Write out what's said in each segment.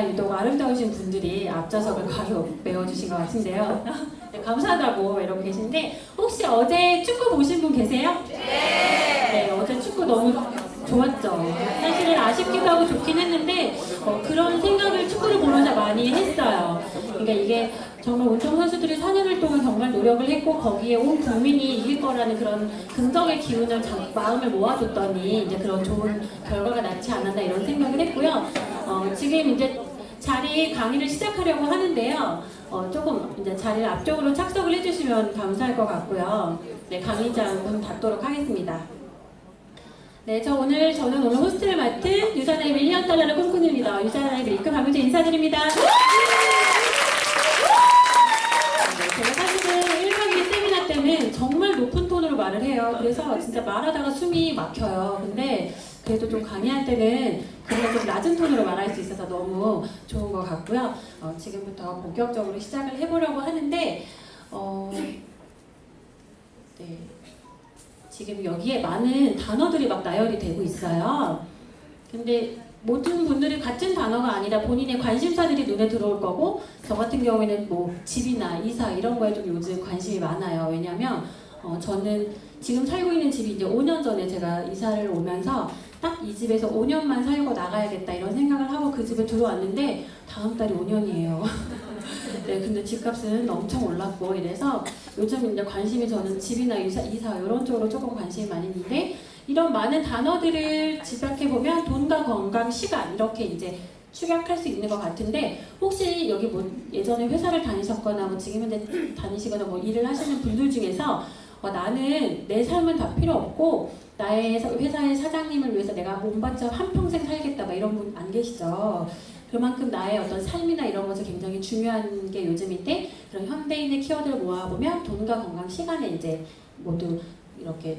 유독 아름다우신 분들이 앞좌석을 가서 메워주신 것 같은데요. 네, 감사하다고 이러고 계신데 혹시 어제 축구 보신 분 계세요? 네, 어제 축구 너무 좋았죠. 사실은 아쉽기도 하고 좋긴 했는데 그런 생각을 축구를 보면서 많이 했어요. 그러니까 이게 정말 운동선수들이 4년을 동안 정말 노력을 했고 거기에 온 국민이 이길 거라는 그런 긍정의 기운을 마음을 모아줬더니 이제 그런 좋은 결과가 낳지 않았나 이런 생각을 했고요. 지금 이제 강의를 시작하려고 하는데요. 조금 이제 자리를 앞쪽으로 착석을 해주시면 감사할 것 같고요. 네, 강의장 문 닫도록 하겠습니다. 네, 저는 오늘 호스트를 맡은 유산아의 밀리언 달러를 꿈꾸는입니다. 유산아의 메이크 박유재 인사드립니다. 네, 제가 사실은 1박 2일 세미나 때는 정말 높은 톤으로 말을 해요. 그래서 진짜 말하다가 숨이 막혀요. 근데 그래도 좀 강의할 때는 그냥 좀 낮은 톤으로 말할 수 있어서 너무 좋은 것 같고요. 지금부터 본격적으로 시작을 해보려고 하는데 네. 지금 여기에 많은 단어들이 막 나열이 되고 있어요. 근데 모든 분들이 같은 단어가 아니라 본인의 관심사들이 눈에 들어올 거고 저 같은 경우에는 뭐 집이나 이사 이런 거에 좀 요즘 관심이 많아요. 왜냐면 저는 지금 살고 있는 집이 이제 5년 전에 제가 이사를 오면서 딱 이 집에서 5년만 살고 나가야겠다 이런 생각을 하고 그 집에 들어왔는데 다음 달이 5년이에요. 네, 근데 집값은 엄청 올랐고 이래서 요즘 이제 관심이 저는 집이나 이사 이런 쪽으로 조금 관심이 많이 있는데 이런 많은 단어들을 집약해보면 돈과 건강, 시간 이렇게 이제 축약할 수 있는 것 같은데 혹시 여기 뭐 예전에 회사를 다니셨거나 뭐 지금 현재 다니시거나 뭐 일을 하시는 분들 중에서 나는 내 삶은 다 필요 없고 나의 회사의 사장님을 위해서 내가 몸바쳐 한평생 살겠다 막 이런 분 안 계시죠? 그만큼 나의 어떤 삶이나 이런 것이 굉장히 중요한 게 요즘인데 그런 현대인의 키워드를 모아보면 돈과 건강, 시간에 이제 모두 이렇게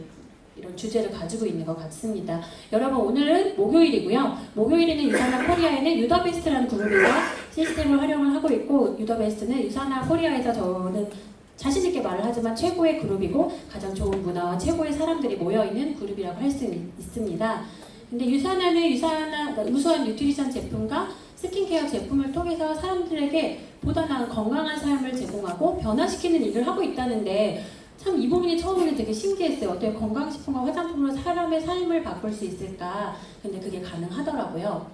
이런 주제를 가지고 있는 것 같습니다. 여러분 오늘은 목요일이고요. 목요일에는 유산아 코리아에는 유더베스트라는 그룹에서 시스템을 활용을 하고 있고 유더베스트는 유산아 코리아에서 저는 자신있게 말을 하지만 최고의 그룹이고 가장 좋은 문화와 최고의 사람들이 모여있는 그룹이라고 할 수 있습니다. 근데 유산아는 그러니까 우수한 뉴트리션 제품과 스킨케어 제품을 통해서 사람들에게 보다 나은 건강한 삶을 제공하고 변화시키는 일을 하고 있다는데 참 이 부분이 처음에는 되게 신기했어요. 어떻게 건강식품과 화장품으로 사람의 삶을 바꿀 수 있을까? 근데 그게 가능하더라고요.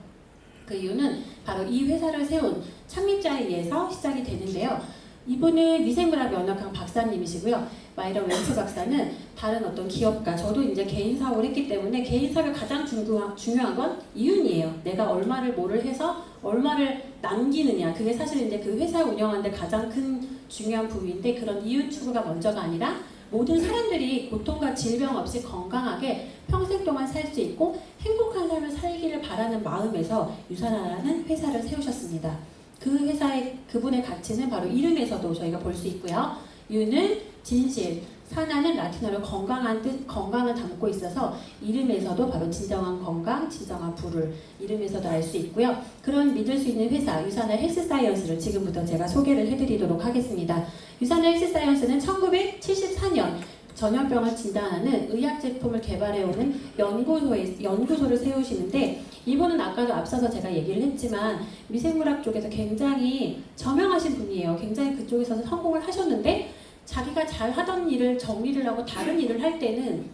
그 이유는 바로 이 회사를 세운 창립자에 의해서 시작이 되는데요. 이분은 미생물학 면역학 박사님이시고요. 마이런 웰츠 박사는 다른 어떤 기업가, 저도 이제 개인 사업을 했기 때문에 개인 사업의 가장 중요한 건 이윤이에요. 내가 얼마를 뭐를 해서 얼마를 남기느냐. 그게 사실 이제 그 회사 운영하는데 가장 큰 중요한 부분인데 그런 이윤 추구가 먼저가 아니라 모든 사람들이 고통과 질병 없이 건강하게 평생 동안 살 수 있고 행복한 삶을 살기를 바라는 마음에서 유산아라는 회사를 세우셨습니다. 그 회사의 그분의 가치는 바로 이름에서도 저희가 볼 수 있고요. 유는 진실, 사나는 라틴어로 건강한 뜻, 건강을 담고 있어서 이름에서도 바로 진정한 건강, 진정한 부를 이름에서도 알 수 있고요. 그런 믿을 수 있는 회사 유산아 헬스사이언스를 지금부터 제가 소개를 해드리도록 하겠습니다. 유산아 헬스사이언스는 1974년 전염병을 진단하는 의학 제품을 개발해오는 연구소를 세우시는데 이분은 아까도 앞서서 제가 얘기를 했지만 미생물학 쪽에서 굉장히 저명하신 분이에요. 굉장히 그쪽에서 성공을 하셨는데 자기가 잘 하던 일을 정리를 하고 다른 일을 할 때는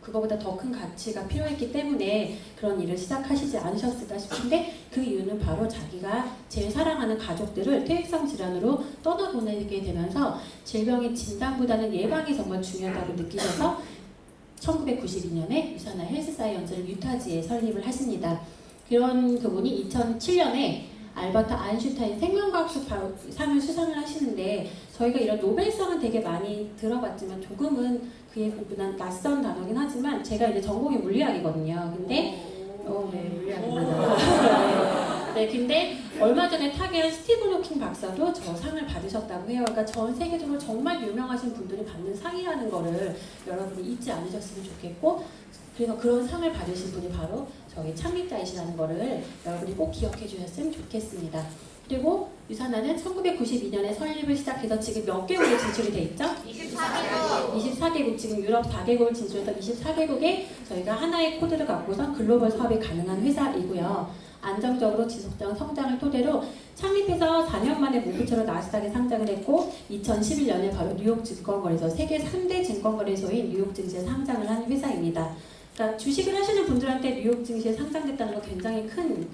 그거보다 더 큰 가치가 필요했기 때문에 그런 일을 시작하시지 않으셨을까 싶은데 그 이유는 바로 자기가 제일 사랑하는 가족들을 퇴행성 질환으로 떠나보내게 되면서 질병의 진단보다는 예방이 정말 중요하다고 느끼셔서 1992년에 유산아 헬스사이언스를 유타지에 설립을 하십니다. 그런 그분이 2007년에 알버트 아인슈타인 생명과학상을 수상을 하시는데 저희가 이런 노벨상은 되게 많이 들어봤지만 조금은 그에 구분한 낯선 단어긴 하지만 제가 이제 전공이 물리학이거든요. 근데 네, 물리학입니다. 네, 근데 얼마 전에 타계한 스티븐 호킹 박사도 저 상을 받으셨다고 해요. 그러니까 전 세계적으로 정말 유명하신 분들이 받는 상이라는 거를 여러분이 잊지 않으셨으면 좋겠고 그래서 그런 상을 받으신 분이 바로 저희 창립자이시라는 거를 여러분이 꼭 기억해 주셨으면 좋겠습니다. 그리고 유산아는 1992년에 설립을 시작해서 지금 몇 개국에 진출이 돼 있죠? 24개국. 24개국, 지금 유럽 4개국을 진출해서 24개국에 저희가 하나의 코드를 갖고선 글로벌 사업이 가능한 회사이고요. 안정적으로 지속적인 성장을 토대로 창립해서 4년 만에 무부처로 나스닥에 상장을 했고 2011년에 바로 뉴욕 증권거래소 세계 3대 증권거래소인 뉴욕 증시에 상장을 한 회사입니다. 그러니까 주식을 하시는 분들한테 뉴욕 증시에 상장됐다는 거 굉장히 큰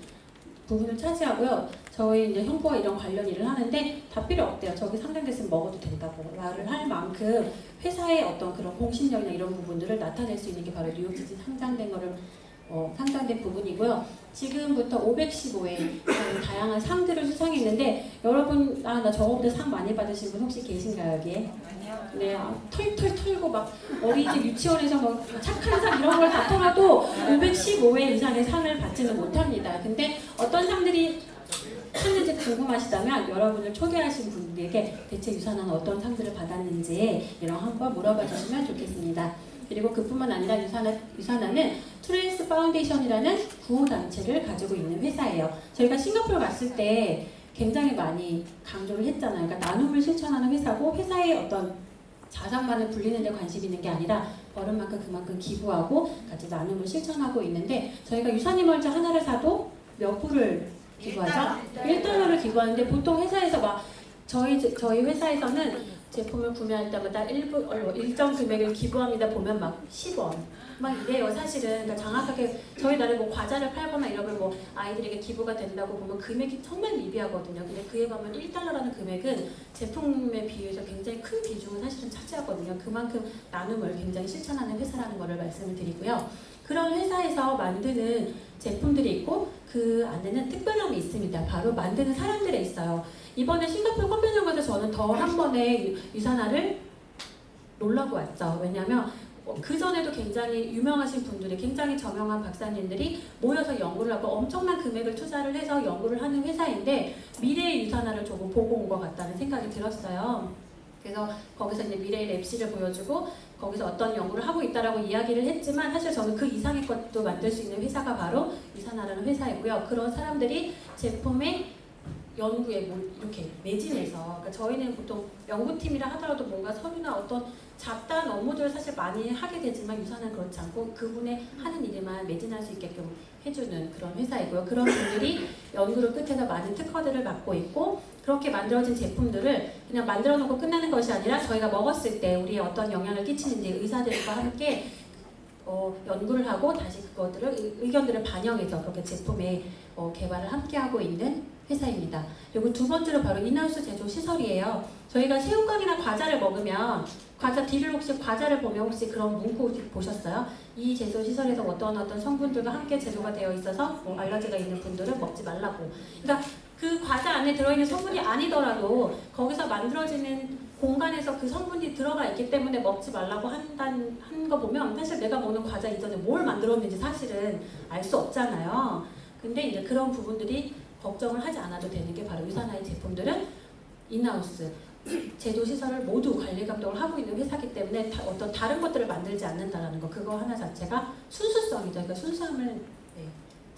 부분을 차지하고요. 저희 이제 형부와 이런 관련 일을 하는데 다 필요 없대요. 저기 상장됐으면 먹어도 된다고 말을 할 만큼 회사의 어떤 그런 공신력이나 이런 부분들을 나타낼 수 있는 게 바로 뉴욕 증시 상장된 거를 상장된 부분이고요. 지금부터 515회 다양한 상들을 수상했는데 여러분 나 저거보다 상 많이 받으신 분 혹시 계신가요 여기에? 아니요. 네, 털털 털고 막 어린이집 유치원에서 뭐 착한 상 이런 걸 다 털어도 515회 이상의 상을 받지는 못합니다. 근데 어떤 상들이 했는지 궁금하시다면 여러분을 초대하신 분들에게 대체 유산은 어떤 상들을 받았는지 이런 한번 물어봐 주시면 좋겠습니다. 그리고 그뿐만 아니라 유산하는 트레이스 파운데이션이라는 구호단체를 가지고 있는 회사예요. 저희가 싱가포르 갔을 때 굉장히 많이 강조를 했잖아요. 그러니까 나눔을 실천하는 회사고 회사의 어떤 자산만을 불리는 데 관심이 있는 게 아니라 버는 만큼 그만큼 기부하고 같이 나눔을 실천하고 있는데 저희가 유산이멀자 하나를 사도 몇 불을 기부하죠? 1달러를 기부하는데 보통 회사에서 막 저희 회사에서는 제품을 구매할 때마다 일정 금액을 기부합니다 보면 막 10원 막 이래요. 사실은 그러니까 정확하게 저희 나라에 뭐 과자를 팔거나 이러면 뭐 아이들에게 기부가 된다고 보면 금액이 정말 미비하거든요. 근데 그에 가면 1달러라는 금액은 제품에 비해서 굉장히 큰 비중을 사실은 차지하거든요. 그만큼 나눔을 굉장히 실천하는 회사라는 것을 말씀을 드리고요. 그런 회사에서 만드는 제품들이 있고 그 안에는 특별함이 있습니다. 바로 만드는 사람들에 있어요. 이번에 싱가포르 컨벤션 가서 저는 더 한 번의 유산화를 놀라고 왔죠. 왜냐하면 그 전에도 굉장히 유명하신 분들이 굉장히 저명한 박사님들이 모여서 연구를 하고 엄청난 금액을 투자를 해서 연구를 하는 회사인데 미래의 유산화를 조금 보고 온 것 같다는 생각이 들었어요. 그래서 거기서 이제 미래의 랩실을 보여주고 거기서 어떤 연구를 하고 있다라고 이야기를 했지만 사실 저는 그 이상의 것도 만들 수 있는 회사가 바로 유산화라는 회사이고요. 그런 사람들이 제품의 연구에 이렇게 매진해서 그러니까 저희는 보통 연구팀이라 하더라도 뭔가 서류나 어떤 잡다한 업무들을 사실 많이 하게 되지만 유산은 그렇지 않고 그분의 하는 일에만 매진할 수 있게끔 해주는 그런 회사이고요. 그런 분들이 연구를 끝에서 많은 특허들을 맡고 있고 그렇게 만들어진 제품들을 그냥 만들어 놓고 끝나는 것이 아니라 저희가 먹었을 때 우리의 어떤 영향을 끼치는지 의사들과 함께 연구를 하고 다시 그것들을 의견들을 반영해서 그렇게 제품의 개발을 함께 하고 있는 회사입니다. 그리고 두 번째로 바로 인하우스 제조 시설이에요. 저희가 새우깡이나 과자를 먹으면 과자 뒤를 혹시 과자를 보면 혹시 그런 문구 보셨어요? 이 제조 시설에서 어떤 성분들과 함께 제조가 되어 있어서 뭐 알러지가 있는 분들은 먹지 말라고. 그러니까 그 과자 안에 들어있는 성분이 아니더라도 거기서 만들어지는 공간에서 그 성분이 들어가 있기 때문에 먹지 말라고 한 거 보면 사실 내가 먹는 과자 이전에 뭘 만들었는지 사실은 알 수 없잖아요. 근데 이제 그런 부분들이 걱정을 하지 않아도 되는 게 바로 유산화의 제품들은 인하우스 제조 시설을 모두 관리 감독을 하고 있는 회사이기 때문에 어떤 다른 것들을 만들지 않는다라는 거 그거 하나 자체가 순수성이죠. 그러니까 순수함을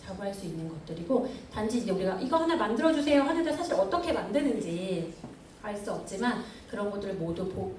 자부할 수 있는 것들이고 단지 이제 우리가 이거 하나 만들어 주세요 하는데 사실 어떻게 만드는지 알 수 없지만 그런 것들을 모두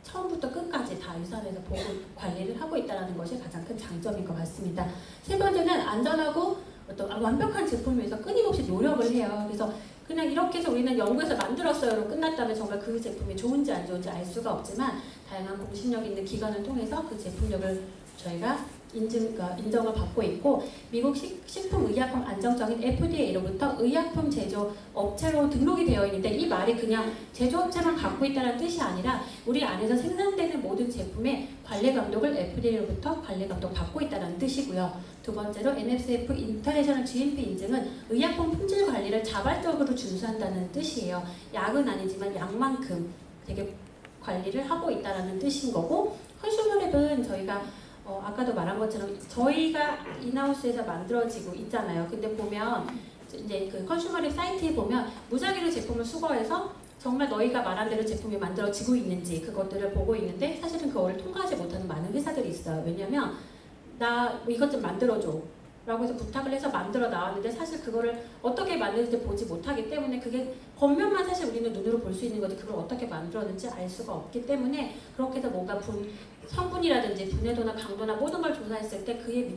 처음부터 끝까지 다 유산에서 보고 관리를 하고 있다는 것이 가장 큰 장점인 것 같습니다. 세 번째는 안전하고 어떤 완벽한 제품을 위해서 끊임없이 노력을 해요. 그래서 그냥 이렇게 해서 우리는 연구해서 만들었어요로 끝났다면 정말 그 제품이 좋은지 안 좋은지 알 수가 없지만 다양한 공신력 있는 기관을 통해서 그 제품력을 저희가 인정을 받고 있고 미국 식품의약품 안정적인 FDA로부터 의약품 제조 업체로 등록이 되어 있는데 이 말이 그냥 제조업체만 갖고 있다는 뜻이 아니라 우리 안에서 생산되는 모든 제품의 관리 감독을 FDA로부터 관리 감독 받고 있다는 뜻이고요. 두 번째로 NSF 인터내셔널 GMP 인증은 의약품 품질 관리를 자발적으로 준수한다는 뜻이에요. 약은 아니지만 약만큼 되게 관리를 하고 있다는 뜻인 거고 컨슈머랩은 저희가 아까도 말한 것처럼 저희가 인하우스에서 만들어지고 있잖아요. 근데 보면 이제 그 컨슈머랩 사이트에 보면 무작위로 제품을 수거해서 정말 너희가 말한 대로 제품이 만들어지고 있는지 그것들을 보고 있는데 사실은 그거를 통과하지 못하는 많은 회사들이 있어요. 왜냐면 나 이것 좀 만들어줘 라고 해서 부탁을 해서 만들어 나왔는데 사실 그거를 어떻게 만드는지 보지 못하기 때문에 그게 겉면만 사실 우리는 눈으로 볼 수 있는 거지 그걸 어떻게 만들었는지 알 수가 없기 때문에 그렇게 해서 뭔가 성분이라든지 분해도나 강도나 모든 걸 조사했을 때 그의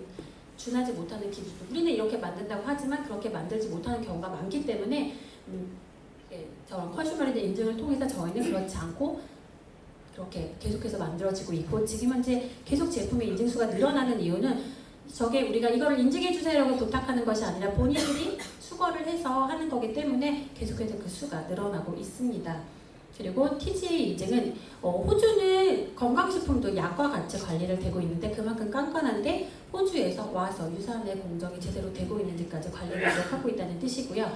준하지 못하는 기준, 우리는 이렇게 만든다고 하지만 그렇게 만들지 못하는 경우가 많기 때문에 저런 컨슈머리드 인증을 통해서 저희는 그렇지 않고 그렇게 계속해서 만들어지고 있고, 지금 현재 계속 제품의 인증수가 늘어나는 이유는 저게 우리가 이거를 인증해 주세요라고 부탁하는 것이 아니라 본인들이 수거를 해서 하는 거기 때문에 계속해서 그 수가 늘어나고 있습니다. 그리고 TGA 인증은 호주는 건강식품도 약과 같이 관리를 되고 있는데 그만큼 깐깐한데 호주에서 와서 유산의 공정이 제대로 되고 있는지까지 관리를 하고 있다는 뜻이고요.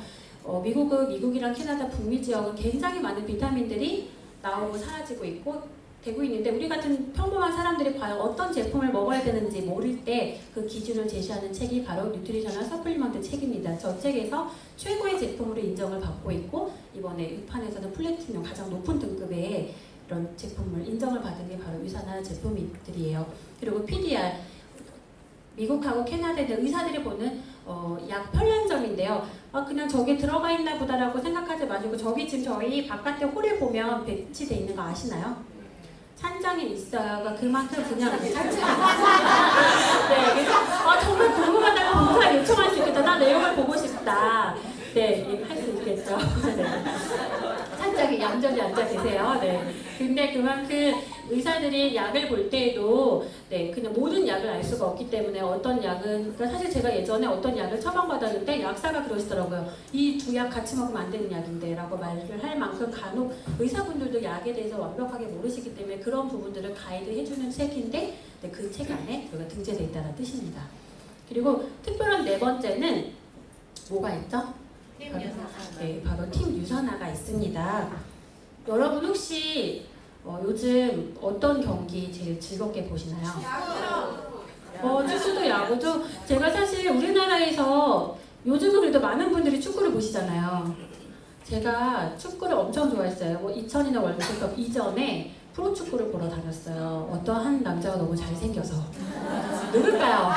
미국이랑 캐나다 북미 지역은 굉장히 많은 비타민들이 나오고 사라지고 있고 되고 있는데, 우리 같은 평범한 사람들이 과연 어떤 제품을 먹어야 되는지 모를 때 그 기준을 제시하는 책이 바로 뉴트리셔널 서플리먼트 책입니다. 저 책에서 최고의 제품으로 인정을 받고 있고, 이번에 유판에서는 플래티넘 가장 높은 등급의 이런 제품을 인정을 받은 게 바로 유산화 제품들이에요. 그리고 PDR, 미국하고 캐나다의 의사들이 보는 약 편량점인데요. 그냥 저게 들어가 있나 보다라고 생각하지 마시고, 저기 지금 저희 바깥에 홀에 보면 배치돼 있는 거 아시나요? 찬장이 있어요. 그러니까 그만큼 그냥 네, 그래서 정말 궁금하다고 공사 요청할 수 있겠다. 나 내용을 보고 싶다. 네, 할 수 있겠죠. 네. 찬장이 얌전히 앉아 계세요. 네. 근데 그만큼 의사들이 약을 볼 때에도 그냥 모든 약을 알 수가 없기 때문에 어떤 약은, 그러니까 사실 제가 예전에 어떤 약을 처방받았는데 약사가 그러시더라고요. 이 두 약 같이 먹으면 안 되는 약인데 라고 말을 할 만큼 간혹 의사분들도 약에 대해서 완벽하게 모르시기 때문에 그런 부분들을 가이드 해주는 책인데 그 책 안에 그가 등재되어 있다는 뜻입니다. 그리고 특별한 네 번째는 뭐가 있죠? 바로 팀 유산화가 있습니다. 여러분 혹시 요즘 어떤 경기 제일 즐겁게 보시나요? 축구도 야구도. 제가 사실 우리나라에서 요즘은 그래도 많은 분들이 축구를 보시잖아요. 제가 축구를 엄청 좋아했어요. 2000이나 월드컵 이전에 프로축구를 보러 다녔어요. 어떤 한 남자가 너무 잘생겨서. 누굴까요?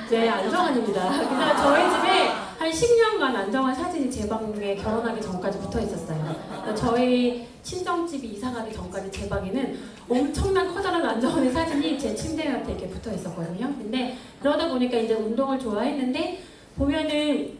네, 안정환입니다. 그래서 저희 집에 한 10년간 안정환 사진이 제 방에 결혼하기 전까지 붙어 있었어요. 저희 친정집이 이사가기 전까지 제 방에는 엄청난 커다란 안정환의 사진이 제 침대 옆에 이렇게 붙어 있었거든요. 근데 그러다 보니까 이제 운동을 좋아했는데, 보면은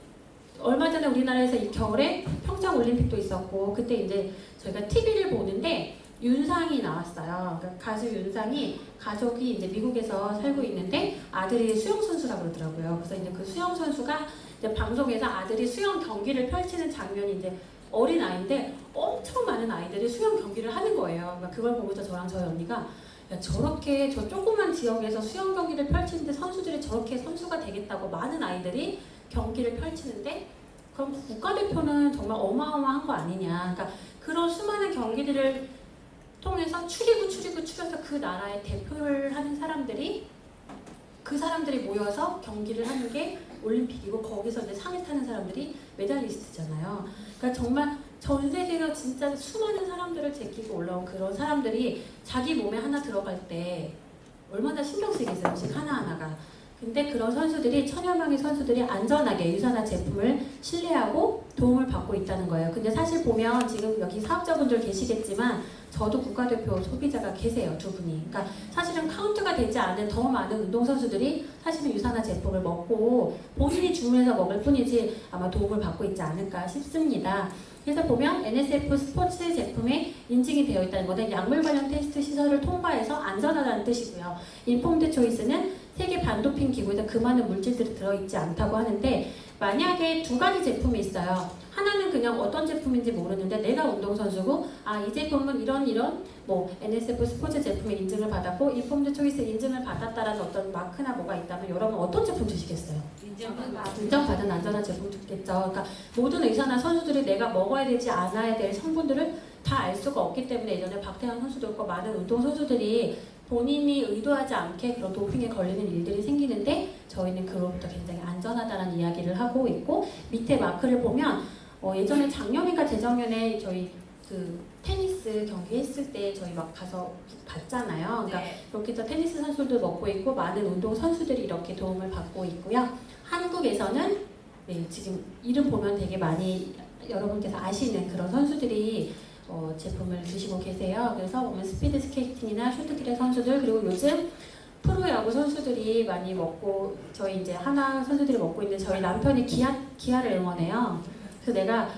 얼마 전에 우리나라에서 이 겨울에 평창 올림픽도 있었고, 그때 이제 저희가 TV를 보는데 윤상이 나왔어요. 그러니까 가수 윤상이 가족이 이제 미국에서 살고 있는데 아들이 수영 선수라고 그러더라고요. 그래서 이제 그 수영 선수가 이제 방송에서 아들이 수영 경기를 펼치는 장면이 이제 어린 아이인데 엄청 많은 아이들이 수영 경기를 하는 거예요. 그러니까 그걸 보면서 저랑 저희 언니가 야, 저렇게 저 조그만 지역에서 수영 경기를 펼치는데 선수들이 저렇게 선수가 되겠다고 많은 아이들이 경기를 펼치는데 그럼 국가대표는 정말 어마어마한 거 아니냐. 그러니까 그런 수많은 경기들을 통해서 추려서 그 나라의 대표를 하는 사람들이 모여서 경기를 하는 게 올림픽이고, 거기서 이제 상을 타는 사람들이 메달리스트잖아요. 그러니까 정말 전 세계가 진짜 수많은 사람들을 제끼고 올라온 그런 사람들이 자기 몸에 하나 들어갈 때 얼마나 신경 쓰겠어요, 음식 하나하나가. 근데 그런 선수들이, 천여 명의 선수들이 안전하게 유산화 제품을 신뢰하고 도움을 받고 있다는 거예요. 근데 사실 보면 지금 여기 사업자분들 계시겠지만 저도 국가대표 소비자가 계세요, 두 분이. 그러니까 사실은 카운트가 되지 않은 더 많은 운동선수들이 사실은 유산화 제품을 먹고 본인이 주문해서 먹을 뿐이지 아마 도움을 받고 있지 않을까 싶습니다. 그래서 보면 NSF 스포츠 제품에 인증이 되어 있다는 것은 약물 관련 테스트 시설을 통과해서 안전하다는 뜻이고요. 인폼드 초이스는 세계 반도핑 기구에서 그 많은 물질들이 들어있지 않다고 하는데, 만약에 두 가지 제품이 있어요. 하나는 그냥 어떤 제품인지 모르는데 내가 운동선수고 이 제품은 이런 NSF 스포츠 제품의 인증을 받았고 인폼드 초이스 인증을 받았다라는 어떤 마크나 뭐가 있다면 여러분 어떤 제품 드시겠어요? 인정받은 안전한 제품 듣겠죠. 그러니까 모든 의사나 선수들이 내가 먹어야 되지 않아야 될 성분들을 다 알 수가 없기 때문에 예전에 박태환 선수도 있고 많은 운동선수들이 본인이 의도하지 않게 그런 도핑에 걸리는 일들이 생기는데 저희는 그로부터 굉장히 안전하다는 이야기를 하고 있고, 밑에 마크를 보면 예전에 작년인가 재작년에 저희 그 테니스 경기 했을 때 저희 막 가서 봤잖아요. 그러니까 이렇게 해서 테니스 선수들도 먹고 있고 많은 운동 선수들이 이렇게 도움을 받고 있고요. 한국에서는 지금 이름 보면 되게 많이 여러분께서 아시는 그런 선수들이 제품을 드시고 계세요. 그래서 보면 스피드 스케이팅이나 쇼트트랙 선수들, 그리고 요즘 프로야구 선수들이 많이 먹고 저희 이제 하나 선수들이 먹고 있는데 저희 남편이 기아를 응원해요. 그래서 내가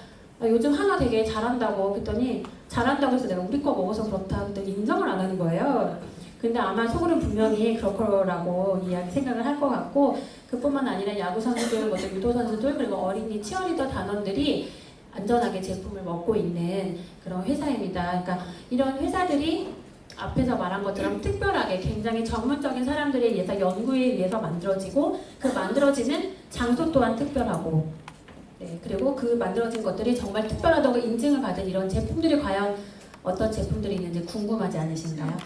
요즘 하나 되게 잘한다고 그랬더니 잘한다고 해서 내가 우리 거 먹어서 그렇다 그랬더니 인정을 안 하는 거예요. 근데 아마 속으로는 분명히 그럴 거라고 생각을 할 것 같고 그뿐만 아니라 야구 선수들, 뭐 유도 선수들 그리고 어린이 치어리더 단원들이 안전하게 제품을 먹고 있는 그런 회사입니다. 그러니까 이런 회사들이 앞에서 말한 것처럼 특별하게 굉장히 전문적인 사람들에 의해서 연구에 의해서 만들어지고 그 만들어지는 장소 또한 특별하고 네, 그리고 그 만들어진 것들이 정말 특별하다고 인증을 받은 이런 제품들이 과연 어떤 제품들이 있는지 궁금하지 않으신가요?